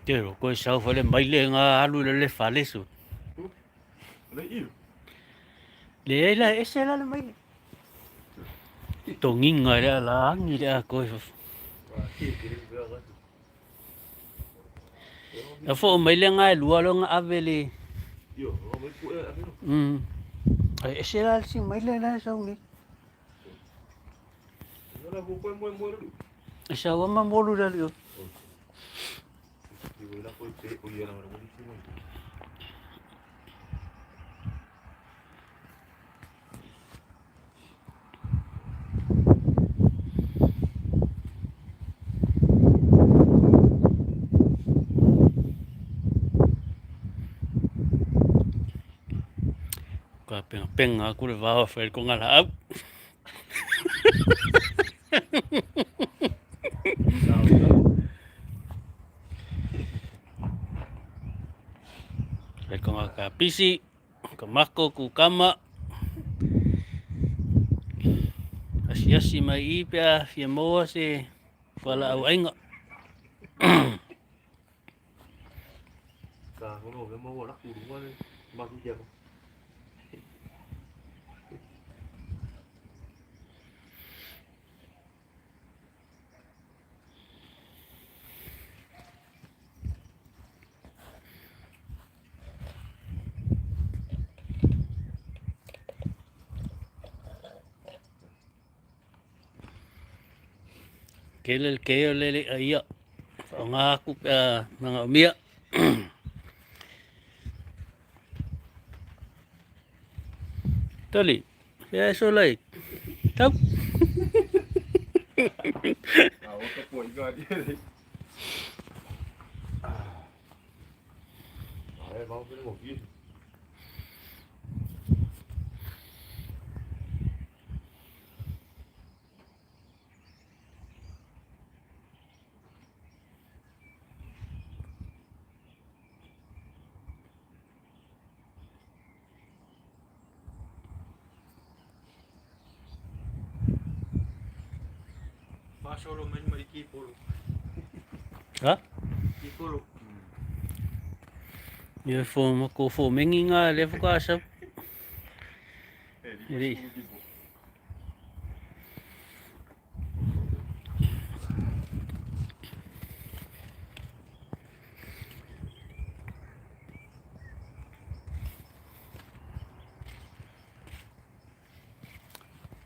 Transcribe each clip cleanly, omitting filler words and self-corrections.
Pero ko sa fale mai le nga alu le fale su. Le iu. Le la ese la mai. Tonginga le la angi le ko. Wa ki le be ga. A fo mai le nga lu lo nga avele. Yo, o mai ku e a no. Ai ese la si mai le la sa ni. No la bu ko mo lu. Esa wa ma molu la yo. Digo la ko te o ya na mo ni mo. Ka penga ku le va fa ko nga la. Le ko nga ka pisi. Ka mako ku kama. Asi mai ipea fia moa se wala au ainga. Ka no ve mo la ku mo le ma ku ya. Kele le ia. Nga aku mga umia. Tali. Ya so lai. Tap. Ah, o to po iga di. Ai, vamos ver mo ki. Solo men mai ki polo. Ha? Ki polo. Ia fo ko fo mengi nga le fo ka sa. Iri.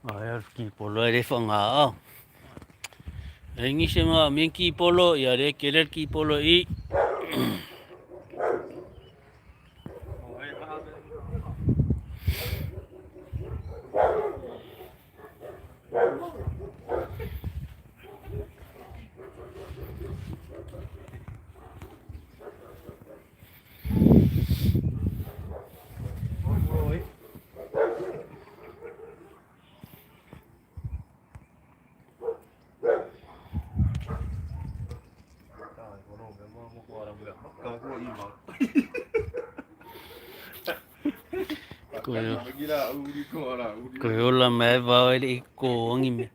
Ai ki polo le fo nga. Ringi se ma men ki polo ya le kele ki polo i. Ko ola me va ele ko ngi me.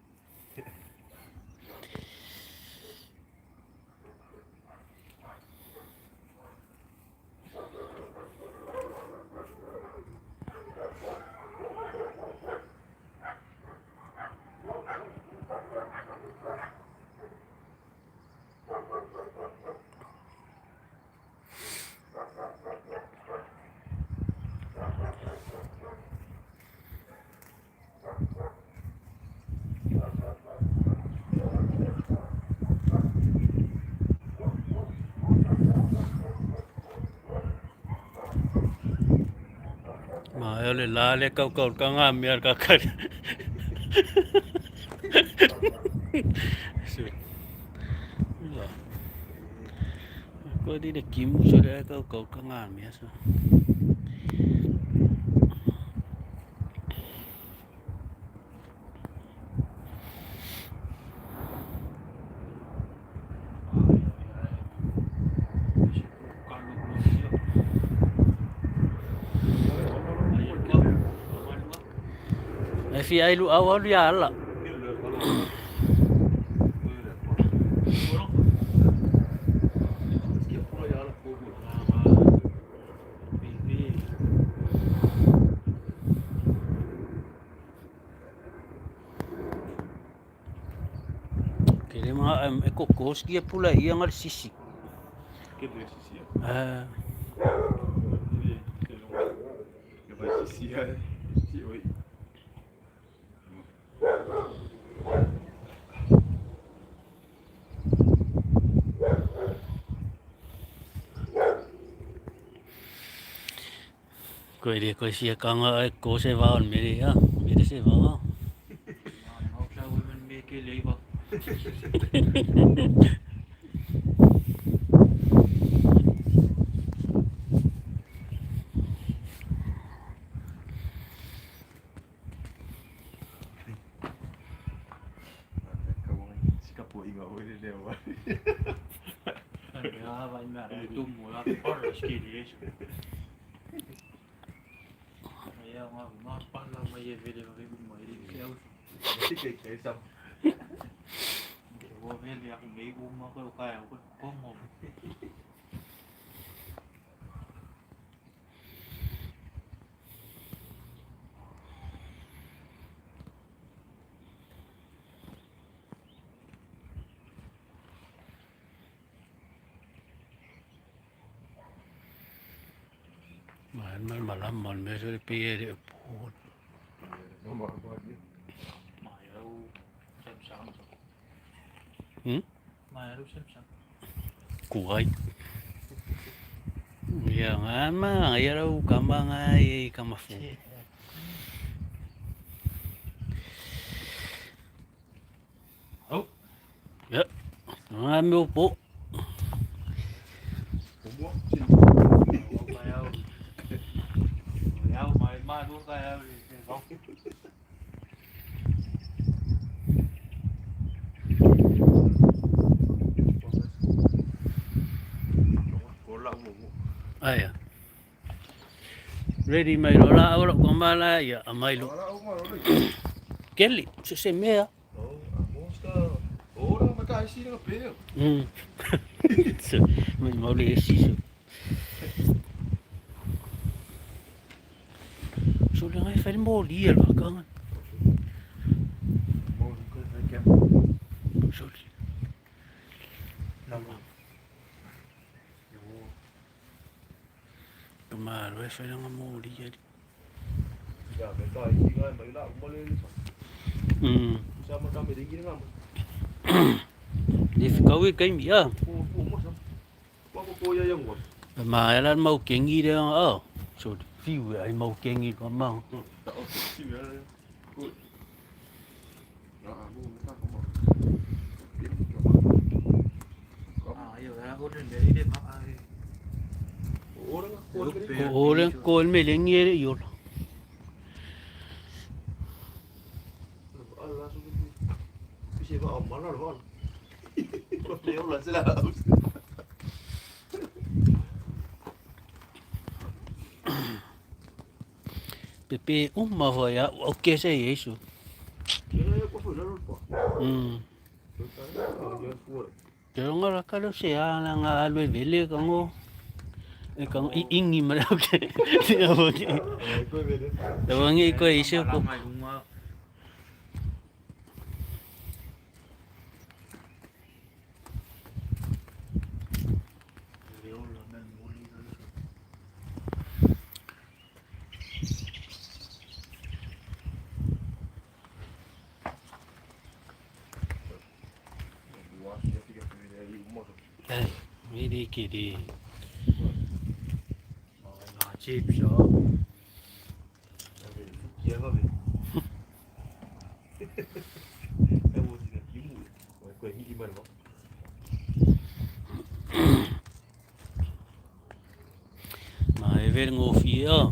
Ma ele la le kau ka nga me ka ka. Ko di de kim so le kau ka nga me so. Fi ai lu awal ya la. Kere mga ekokoski pula iya ngal sisi. Que deve ser. Ah, Eu vai ser se oi. ko siya kanga ko se vaon mere ya. Mere se va. Mau sa women make a labor. Escapou igual ele deu. Ja, vai me arre tum mulla porraski dies. Ja, ma palla ma ye vede va ma ye keu. Que sam. Wo vede ya me ma ko ka ya ko mo. Man malam man me se pe de po. Ma ya sem sam. Ma ya sem sam. Kuai. Ya ngan ma ya ra kamba ngai kama fu. Oh. Ya. Ngan me po. Ma luôn cái Aya. Ready mai lo la ora kamba la ya mai lo. Kelly, se mea. Ora ma kai si nga pe. Mai mau le siso. So le ngai fai mo li la kanga. Mo ko fa kem. So. Na mo. Kama lo fai nga mo li ya. Ya me kai si nga mai la mo le. Sa ma ka me dingi nga mo. Di kau kai mi ya. Mo sa. Ko ya yang mo. Ma ya mau kengi de oh. So fiu ai mau kengi ko mau. Orang kol me lengi yo. Bisa ba amma na ron. Ko leo la sila. Pepe umma ya o que se isso. Pero ngara kalau siya na nga alwe vele kango kang ingi mara ke. Tawangi ko isu ko. Ini kiri. Chip so. Kia va bene. È un di più. Quelli di mano. Ma è vero ngofia.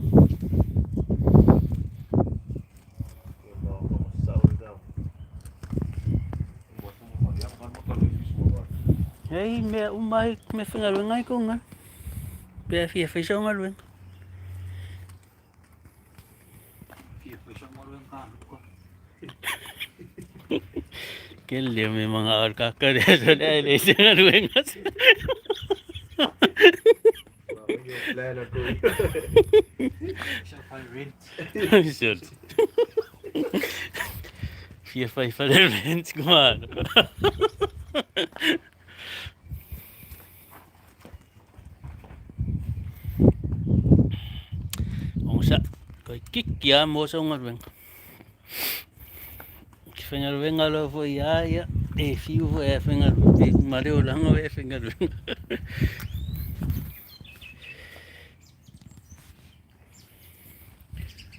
Hey, me umai me fingal ngai ko ngal. Pe fia fe so ngal wen. Fia fe so ngal wen kan ko. Kelle me mga kakak dia so dia le ngal wen. Plan ko. Sa fai rent. Sure. Fia fa rent ko. Ong sa kay kikya mo sa ngarweng. Fingerwing alo fo ya ya. Fiu fo finger. Mario lang o finger.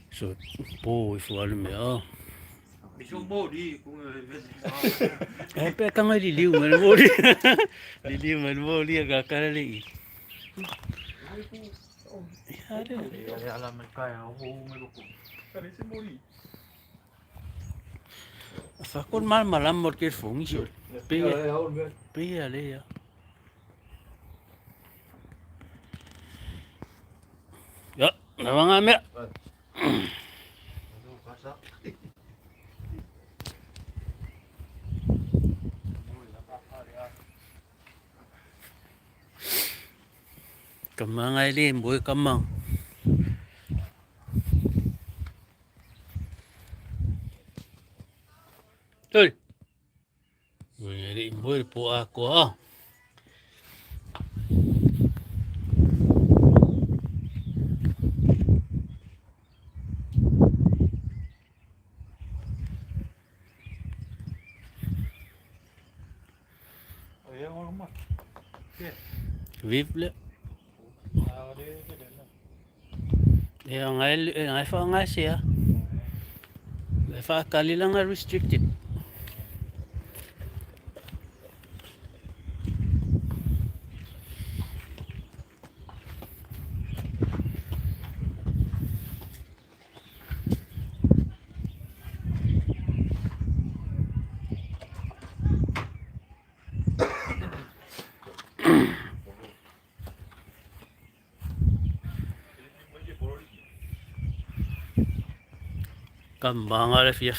So, po ifo alu me oh. Bisong body kung Pe ka nga liliw man mo di. Liliw man mo di agakali. Yare. alaman kaya ako meluko. Kani si body. Fakon mal malam mor ke fong iso. Pe ale ya. Ya, nawang ame. Kamang ay lim, boy kamang. Tol. Boy boy po ako ah. Ayan ako naman. Vive le. Nakakali ka din na. Ang fa nga siya. Fa kali lang nga restricted. Kambang ala fiya